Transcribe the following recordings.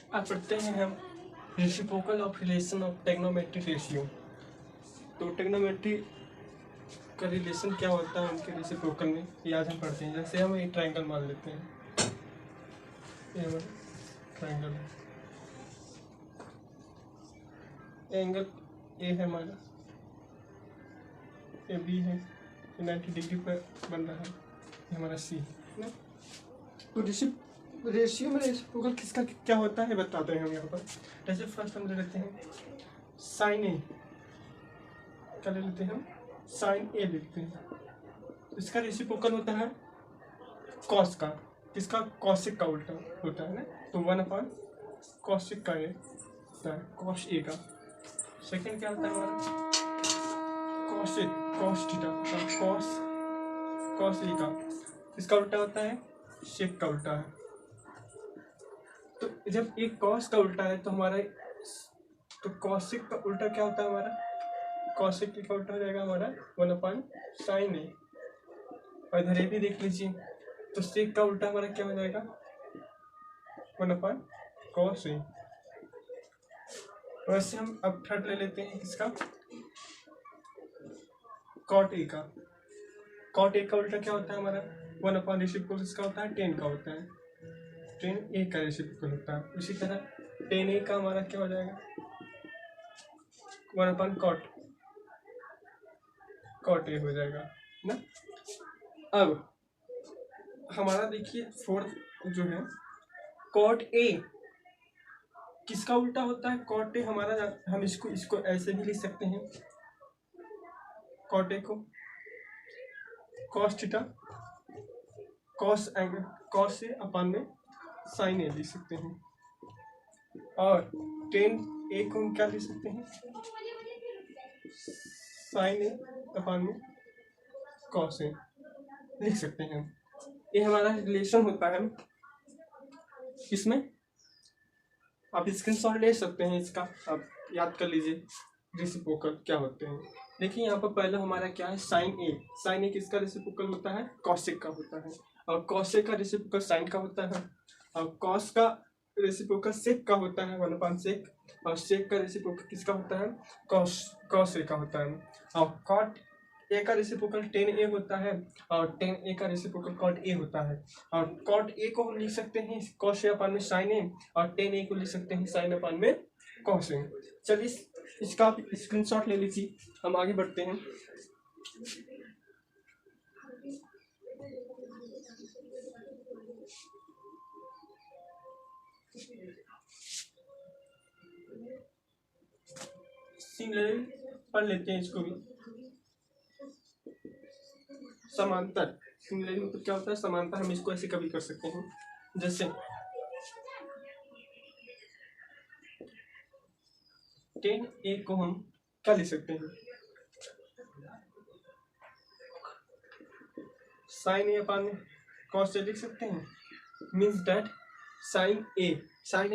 आप पढ़ते हैं हम reciprocal of relation of trigonometric ratio. तो ट्रिग्नोमेट्री का रिलेशन क्या होता है उनके रेसिप्रोकल में, ये आज हम पढ़ते हैं। जैसे हम एक ट्रायंगल मान लेते हैं, ये हमारा ट्रायंगल है, एंगल ए है हमारा, ये बी है, 90 डिग्री पर बन रहा है, ये हमारा सी है ना। तो रेशियो में रेसिप्रोकल किसका क्या होता है बताते हैं हम यहाँ पर। जैसे फर्स्ट हम ले लेते हैं साइन ए, क्या ले लेते हैं हम, साइन ए लिखते हैं। इसका रेसिप्रोकल होता है कॉस का, किसका, कॉसिक का उल्टा होता है ना। तो 1/, कॉसिक का ए होता है, कॉस ए का। सेकेंड क्या होता है हमारा, cosec, cos theta, cos A का, इसका उल्टा होता है सेक का उल्टा है। तो जब एक कॉस का उल्टा है तो हमारा, तो कॉसिक का उल्टा क्या होता है हमारा, कॉसिक का उल्टा हो जाएगा हमारा 1/sin ए। और इधर ए भी देख लीजिए, तो सेक का उल्टा हमारा क्या हो जाएगा, 1/cos ए। वैसे हम अब थर्ड ले लेते हैं किसका, कॉट ए का। कॉट ए का उल्टा क्या होता है हमारा, 1/, रेसिप्रोकल इसका होता है tan का होता है, tan ए का रेसिप्रोकल होता है। इसी तरह tan ए का हमारा क्या हो जाएगा, 1/cot ए हो जाएगा ना। अब हमारा देखिए फोर्थ जो है कॉट ए, किसका उल्टा होता है, कॉट ए हमारा, हम इसको ऐसे भी लिख सकते हैं, कॉट ए को cos theta, cos angle, cos A upon में साइन ए लिख सकते हैं। और टेन ए को हम क्या लिख सकते हैं, साइन ए अपान में कॉस ए लिख सकते हैं। ये हमारा रिलेशन होता है इसमें, आप स्क्रीनशॉट ले सकते हैं इसका, आप याद कर लीजिए रेसिप्रोकल क्या होते हैं। देखिए यहाँ पर पहले हमारा क्या है, साइन ए। साइन ए किसका रेसिप्रोकल होता है, कॉसेक का होता है। और कॉसेक का रेसिप्रोकल साइन का होता है। और कॉस का रेसिप्रोकल सेक का होता है, 1/sec। और सेक का रेसिप्रोकल किसका होता है, कॉस ए का होता है। और कॉट ए का रेसिप्रोकल tan ए होता है, और tan ए का रेसिप्रोकल cot ए होता है। और cot ए को हम लिख सकते हैं cos ए अपान में sin ए, और tan ए को लिख सकते हैं sin अपान में cos ए। चलिए इसका स्क्रीनशॉट ले लीजिए, हम आगे बढ़ते हैं। सिमिलरली पढ़ लेते हैं इसको भी, समांतर। सिमिलरली मतलब क्या होता है, समांतर। हम इसको ऐसे कभी कर सकते हैं, जैसे tan ए को हम क्या लिख सकते हैं, साइन ए अपान में cos ए लिख सकते हैं। मीन्स दैट साइन ए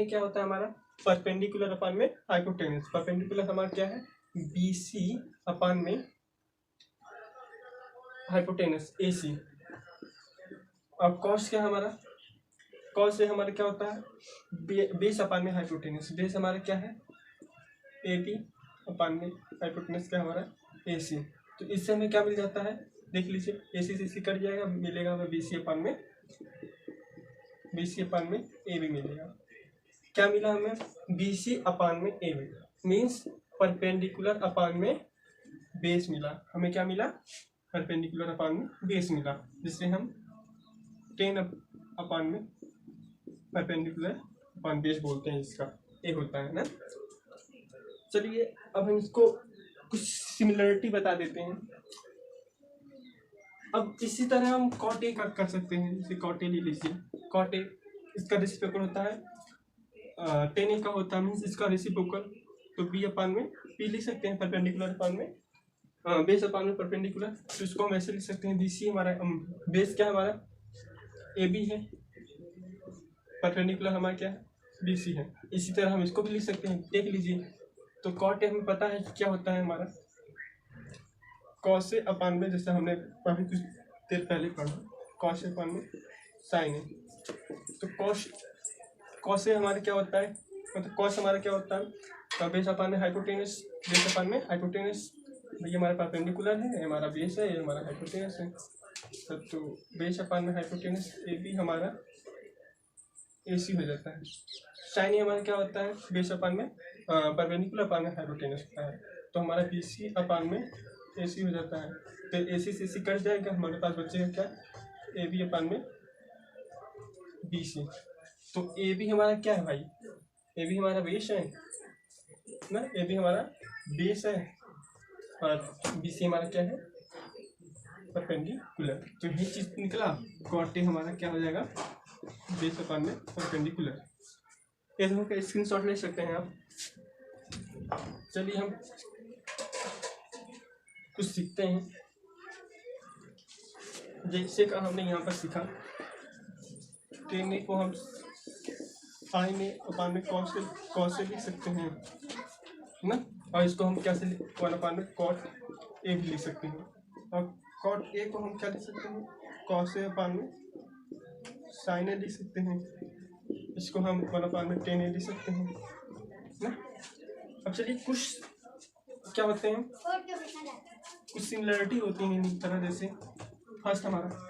क्या होता है हमारा, परपेंडिकुलर अपान में हाइपोटेनस। परपेंडिकुलर हमारा क्या है, BC अपान में हाइपोटेनस AC। और कॉस क्या हमारा, कॉस से हमारा क्या होता है, बेस अपान में हाइपोटेनस। बेस हमारा क्या है, AB अपान में हाइपोटेनस क्या हमारा AC। तो इससे हमें क्या मिल जाता है, देख लीजिए, AC से कट जाएगा, मिलेगा हमें BC अपान में AB मिलेगा। क्या मिला हमें, BC अपान में AB, मीन्स परपेंडिकुलर अपान में बेस मिला। हमें क्या मिला, परपेंडिकुलर अपान में बेस मिला, जिससे हम tan अपान में परपेंडिकुलर अपान बेस बोलते हैं, इसका ये होता है ना। चलिए अब हम इसको कुछ सिमिलरिटी बता देते हैं। अब इसी तरह हम cot ए का कर सकते हैं। जैसे cot ए ले लीजिए, cot ए इसका रेसिप्रोकल होता है tan ए का होता है, मीन्स इसका रेसिप्रोकल, तो B अपान में P लिख सकते हैं, परपेंडिकुलर अपान में बेस अपान में परपेंडिकुलर। तो इसको हम ऐसे लिख सकते हैं, BC हमारा बेस क्या है हमारा AB है, परपेंडिकुलर हमारा क्या है BC है। इसी तरह हम इसको भी लिख सकते हैं, देख लीजिए। तो cot ए हमें पता है कि क्या होता है हमारा, cos ए अपान में, जैसे हमने अभी कुछ देर पहले पढ़ा, cos ए अपान में sin ए। तो कॉस ए हमारा क्या होता है, मतलब कॉस हमारा क्या होता है, तो बेस अपान में हाइपोटेनस, बेस अपान में हाइपोटेनस, ये हमारा परपेंडिकुलर है, ये हमारा बेस है, ये हमारा हाइपोटेनस है। तो बेस अपान में हाइपोटेनस ए बी हमारा ए सी हो जाता है। साइन ए हमारा क्या होता है, बेस अपान में परपेंडिकुलर अपान में हाइपोटेनस होता है, तो हमारा बी सी अपान में ए सी हो जाता है। तो ए सी से सी कट जाएगा, हमारे पास बचेगा क्या, ए बी अपान में बी सी। तो ए बी हमारा क्या है भाई, ए बी हमारा बेस है ना, ए बी हमारा बेस है और बी सी हमारा क्या है, परपेंडिकुलर। तो यही चीज निकला, कॉट ए हमारा क्या हो जाएगा, बेस अपान में परपेंडिकुलर। ये दोनों का स्क्रीनशॉट ले सकते हैं आप। चलिए हम कुछ सीखते हैं, जैसे का हमने यहाँ पर सीखा, टेन ए को हम साइन ए अपान में कॉस से लिख सकते हैं ना, और इसको हम क्या से वन अपान में कॉट ए भी लिख सकते हैं, और कॉट ए को हम क्या लिख सकते हैं, कॉस ए अपान में साइन ए लिख सकते हैं, इसको हम वन अपान में टेन ए लिख सकते हैं ना। अब चलिए कुछ क्या होते हैं, कुछ सिमिलरिटी होती है इन तरह, जैसे फर्स्ट हमारा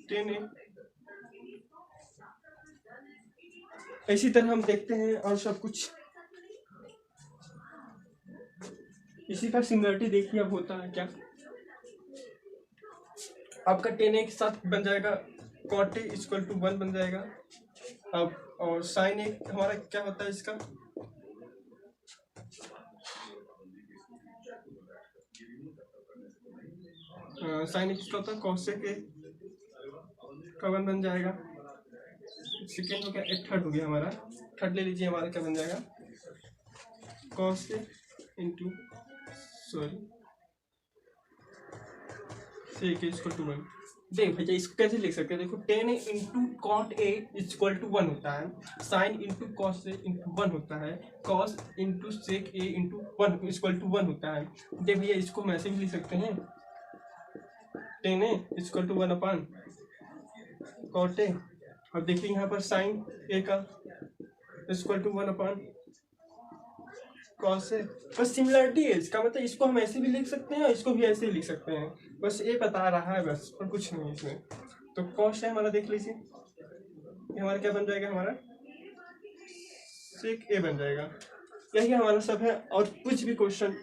टेन ए, इसी तरह हम देखते हैं और सब कुछ इसी का सिमिलरिटी देखिए अब होता है क्या। आपका टेन ए के साथ बन जाएगा कॉट ए इक्वल टू 1 बन जाएगा। अब और साइन ए हमारा क्या होता है, इसका साइन ए किसका होता है, कॉस ए के का 1 बन जाएगा। सेकेंड हो गया, एक थर्ड हो गया हमारा, थर्ड ले लीजिए, हमारा क्या बन जाएगा, cos A into sorry sec A equal to 1। देख भैया इसको कैसे लिख सकते हैं, देखो tan A into cot A equal to 1 होता है, sine into cos A into 1 होता है, cos into sec A into 1 equal to 1 होता है। देख भैया इसको हम ऐसे भी लिख सकते हैं, tan A equal to 1 upon cot A, और देखिए यहाँ पर साइन ए का equal to 1 upon cos A. बस सिमिलरिटी है इसका, मतलब इसको हम ऐसे भी लिख सकते हैं और इसको भी ऐसे ही लिख सकते हैं, बस ये बता रहा है बस, और कुछ नहीं इसमें। तो कॉस है हमारा, देख लीजिए ये हमारा क्या बन जाएगा, हमारा सेक ए बन जाएगा। यही हमारा सब है, और कुछ भी क्वेश्चन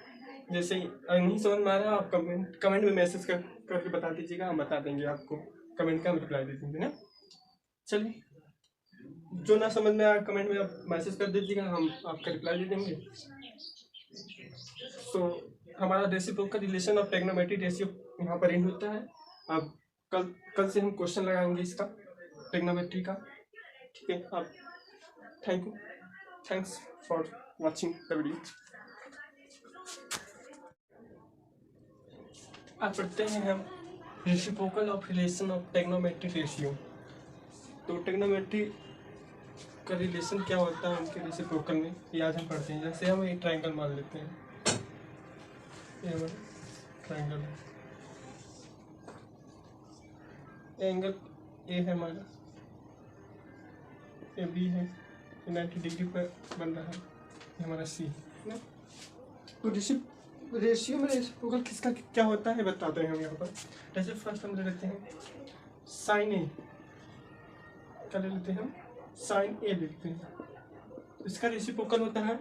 जैसे नहीं समझ में आ रहा है आप कमेंट में मैसेज करके बता दीजिएगा, हम बता देंगे आपको, कमेंट का हम रिप्लाई दे देंगे ना। चलिए जो ना समझ में आया कमेंट में आप मैसेज कर दीजिएगा, हम आपका रिप्लाई दे देंगे। तो हमारा रेसिप्रोकल रिलेशन और ट्रिग्नोमेट्रिक रेशियो यहाँ पर एंड होता है। अब कल से हम क्वेश्चन लगाएंगे इसका, ट्रिग्नोमेट्री का, ठीक है। अब thanks for watching the video. अब पढ़ते हैं हम reciprocal of relation of trigonometric ratio. तो ट्रिग्नोमेट्री का रिलेशन क्या होता है उनके रेसिप्रोकल में, ये आज हम पढ़ते हैं। जैसे हम एक ट्रायंगल मान लेते हैं, ये हमारा ट्रायंगल है, एंगल ए है हमारा, ये बी है, 90 डिग्री पर बन रहा है, ये हमारा सी है ना। तो रेशियो में रेसिप्रोकल किसका क्या होता है बताते हैं हम यहाँ पर। जैसे फर्स्ट हम ले लेते हैं साइन ए, क्या ले लेते हैं हम, साइन ए लिखते हैं, इसका रेसिप्रोकल होता है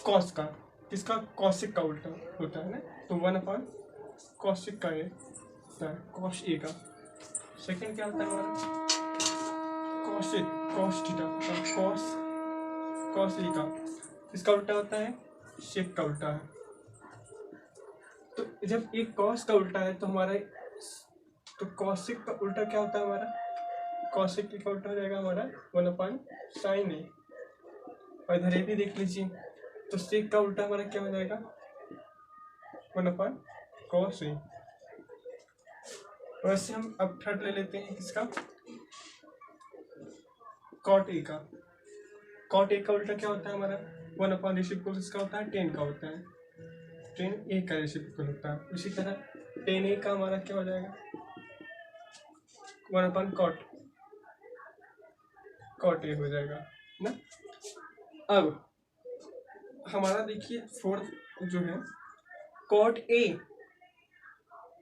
कॉस का, किसका, कॉसिक का उल्टा होता है ना, तो 1 अपान कॉसिक का ए होता है, कॉस ए का। सेकंड क्या होता है हमारा, cosec, cos theta, cos A का, इसका उल्टा होता है सेक का उल्टा है। तो जब एक कॉस का उल्टा है तो हमारा, तो कॉसिक का उल्टा क्या होता है हमारा, कॉसिक का उल्टा हो जाएगा हमारा 1 अपान साइन ए। और इधर ए भी देख लीजिए, तो सेक का उल्टा हमारा क्या हो जाएगा, 1 अपान कॉस ए। वैसे हम अब थर्ड ले लेते हैं किसका, कॉट ए का। कॉट ए का उल्टा क्या होता है हमारा, 1 अपान रेसिप्रोकल इसका होता है टेन का होता है, टेन ए का रेसिप्रोकल होता है। उसी तरह टेन ए का हमारा क्या हो जाएगा, 1/cot ए हो जाएगा ना। अब हमारा देखिए फोर्थ जो है cot ए,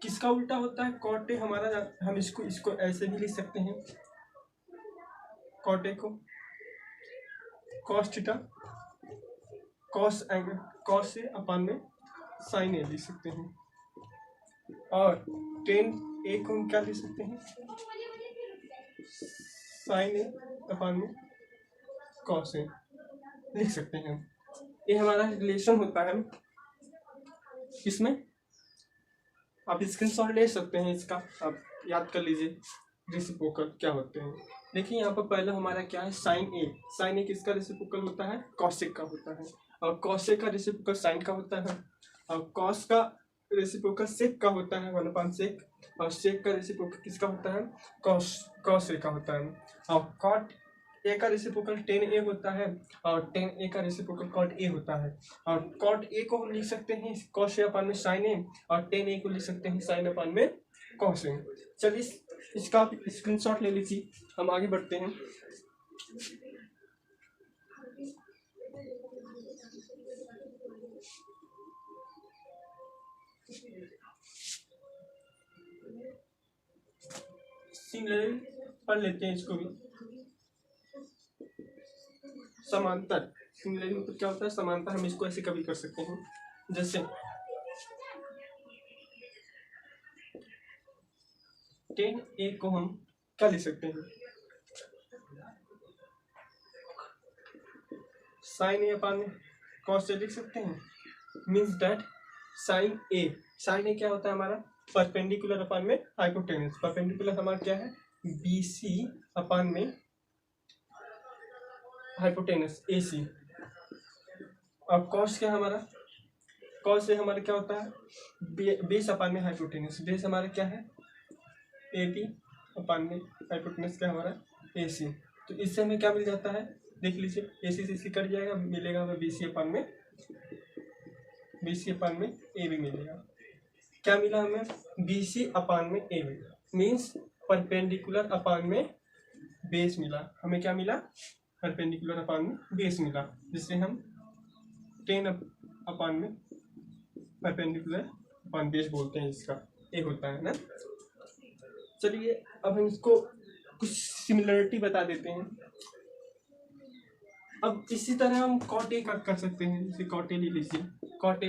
किसका उल्टा होता है cot ए हमारा, हम इसको ऐसे भी लिख सकते हैं, cot ए को cos थीटा cos ए अपान में sin ए लिख सकते हैं, और tan ए को हम क्या लिख सकते हैं, sin ए अपान में cos ए लिख सकते हैं। ये हमारा रिलेशन होता है, इसमें आप स्क्रीनशॉट ले सकते हैं इसका, आप याद कर लीजिए रेसिप्रोकल क्या होते हैं। देखिए यहाँ पर पहले हमारा क्या है, साइन ए किसका रेसिप्रोकल होता है, कॉसेक का होता है, और कॉसेक का रेसिप्रोकल साइन का होता है, और कॉस का रेसिप्रोकल सेक का होता है 1/sec, और सेक का रेसिप्रोकल किसका होता है, कॉस ए का होता है, और कॉट ए का रेसिप्रोकल टेन ए होता है, और टेन ए का रेसिप्रोकल कॉट ए होता है, और कॉट ए को हम लिख सकते हैं कॉस ए अपान में साइन ए, और टेन ए को लिख सकते हैं साइन अपान में कॉस ए। चलिए इसका आप स्क्रीनशॉट ले लीजिए, हम आगे बढ़ते हैं। सिमिलरली पढ़ लेते हैं इसको भी, समांतर, सिमिलरली मतलब क्या होता है, समांतर। हम इसको ऐसे कभी कर सकते हैं, जैसे टेन ए को हम क्या लिख सकते हैं, साइन ए अपान में कॉस ए लिख सकते हैं, मीन्स दैट साइन ए क्या होता है हमारा, परपेंडिकुलर अपान में हाइपोटेनस। परपेंडिकुलर हमारा क्या है, बी सी अपान में हाइपोटेनस ए सी, और कॉस क्या हमारा, कॉस से हमारा क्या होता है, बेस अपान में हाइपोटेनस। बेस हमारा क्या है, ए बी अपान में हाइपोटेनस क्या हमारा ए सी। तो इससे हमें क्या मिल जाता है, देख लीजिए, ए सी से कट जाएगा, मिलेगा हमें बी सी अपान में ए बी मिलेगा। क्या मिला हमें, बी सी अपान में A B, means perpendicular upon में बेस मिला। हमें क्या मिला, परपेंडिकुलर अपान में बेस मिला, जिससे हम टेन अपान में परपेंडिकुलर अपान बेस बोलते हैं, इसका ए होता है ना। चलिए अब हम इसको कुछ सिमिलरिटी बता देते हैं। अब इसी तरह हम कॉट ए का कर सकते हैं, जैसे कॉट ए ले लीजिए, कॉट ए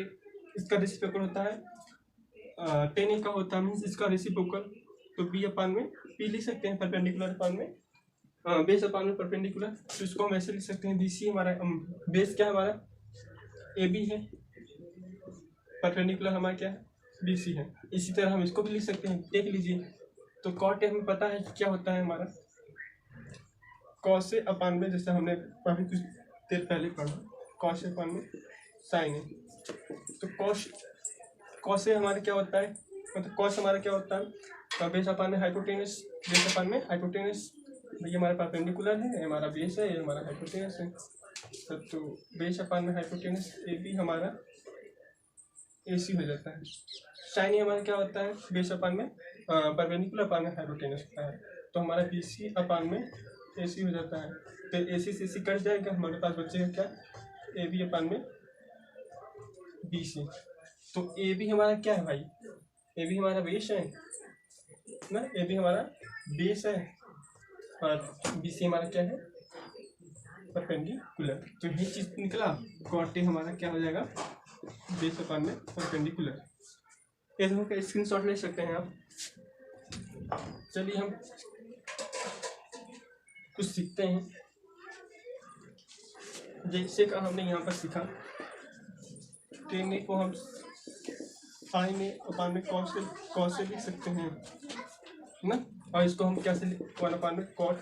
इसका रेसिप्रोकल होता है टेन ए का होता है, मीन्स इसका रेसिप्रोकल, तो बी अपान में पी लिख सकते हैं, परपेंडिकुलर अपान में बेस अपान में परपेंडिकुलर। तो इसको हम ऐसे लिख सकते हैं, बी सी हमारा बेस क्या हमारा ए बी है, परपेंडिकुलर हमारा क्या है बी सी है। इसी तरह हम इसको भी लिख सकते हैं, देख लीजिए। तो कॉट ए हमें पता है कि क्या होता है हमारा, कॉस ए अपान में, जैसे हमने अभी कुछ देर पहले पढ़ा, कॉस ए अपान में साइन ए। तो कॉस ए हमारा क्या होता है, मतलब कॉस हमारा क्या होता है, तो बेस अपान में हाइपोटेनस, बेस अपान में हाइपोटेनस, ये हमारा परपेंडिकुलर है, ये हमारा बेस है, ये हमारा हाइपोटेनस है। तो बेस अपान में हाइपोटेनस ए बी हमारा ए सी हो जाता है। साइन ए हमारा क्या होता है, बेस अपान में परपेंडिकुलर अपान में हाइपोटेनस होता है, तो हमारा बी सी अपान में ए सी हो जाता है। तो ए सी से सी कट जाएगा, हमारे पास बचेगा क्या, ए बी अपान में बी सी। तो ए बी हमारा क्या है भाई, ए बी हमारा बेस है ना, ए बी हमारा बेस है, और बी सी हमारा क्या है, परपेंडिकुलर। तो ये चीज निकला, कॉट ए हमारा क्या हो जाएगा, बेस अपान में परपेंडिकुलर। ये तो स्क्रीनशॉट ले सकते हैं आप। चलिए हम कुछ सीखते हैं, जैसे का हमने यहाँ पर सीखा, टेन ए को हम साइन ए अपान में कॉस से लिख सकते हैं ना, और इसको हम क्या से 1 में कॉट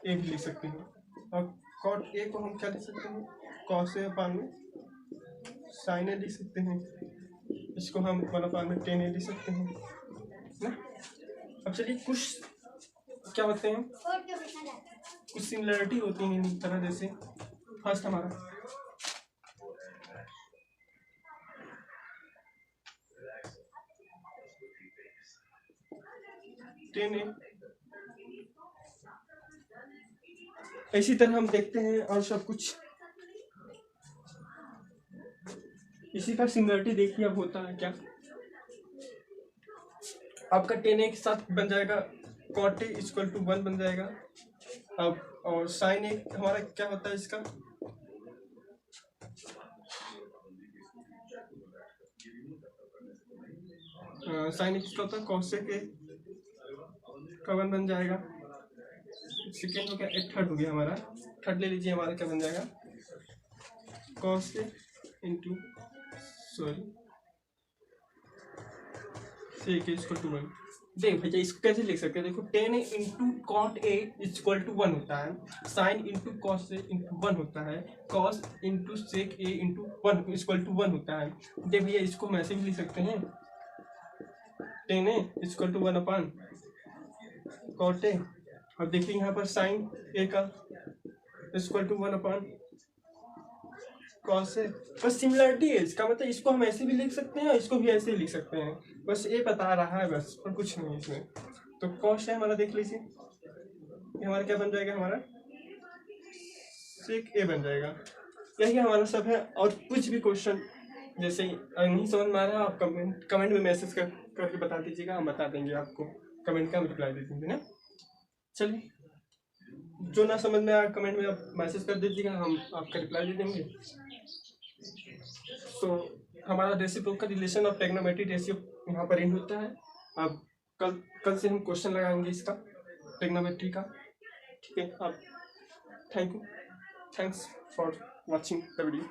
ए भी लिख सकते हैं, और कॉट ए को हम क्या लिख सकते हैं, कॉस ए अपान में साइन ए लिख सकते हैं, इसको हम 1 में टेन ए लिख सकते हैं ना। अब चलिए कुछ क्या होते हैं, कुछ सिमिलरिटी होती है इन तरह, जैसे फर्स्ट हमारा 10a। इसी तरह हम देखते हैं और सब कुछ इसी का सिमिलरिटी देखिए अब होता है क्या। आपका 10a के साथ बन जाएगा cot a इक्वल टू 1 बन जाएगा। अब और sin a हमारा क्या होता है इसका, sin a किसका होता है cos a का 1 बन जाएगा। सेकेंड हो गया, थर्ड हो गया हमारा, थर्ड ले लीजिए, हमारा क्या बन जाएगा cos a into sec a equal to 1। देख भैया इसको कैसे लिख सकते हैं, देखो 10a into cot A equal to 1 होता है, sine into cos A into 1 होता है, cos into sec A into 1 equal to 1 होता है। देख भैया इसको हम ऐसे भी लिख सकते हैं 10a equal to 1 upon cot A. अब देखिए यहाँ पर साइन ए का equal to 1 upon cos A. बस सिमिलरिटी है इसका, मतलब इसको हम ऐसे भी लिख सकते हैं, इसको भी ऐसे ही लिख सकते हैं, बस ये बता रहा है बस, और कुछ नहीं इसमें। तो कॉस है हमारा, देख लीजिए ये हमारा क्या बन जाएगा, हमारा सेक ए बन जाएगा। यही हमारा सब है। और कुछ भी क्वेश्चन जैसे नहीं समझ में आ रहा आप कमेंट में मैसेज करके बता दीजिएगा, हम बता देंगे आपको, कमेंट का हम रिप्लाई दे देंगे ना। चलिए जो ना समझ में आया कमेंट में आप मैसेज कर दीजिएगा, हम आपका रिप्लाई दे देंगे। तो हमारा रेसिप्रोकल रिलेशन और ट्रिग्नोमेट्रिक रेशियो यहाँ पर एंड होता है। अब कल से हम क्वेश्चन लगाएंगे इसका ट्रिग्नोमेट्री का, ठीक है। अब thanks for watching the video.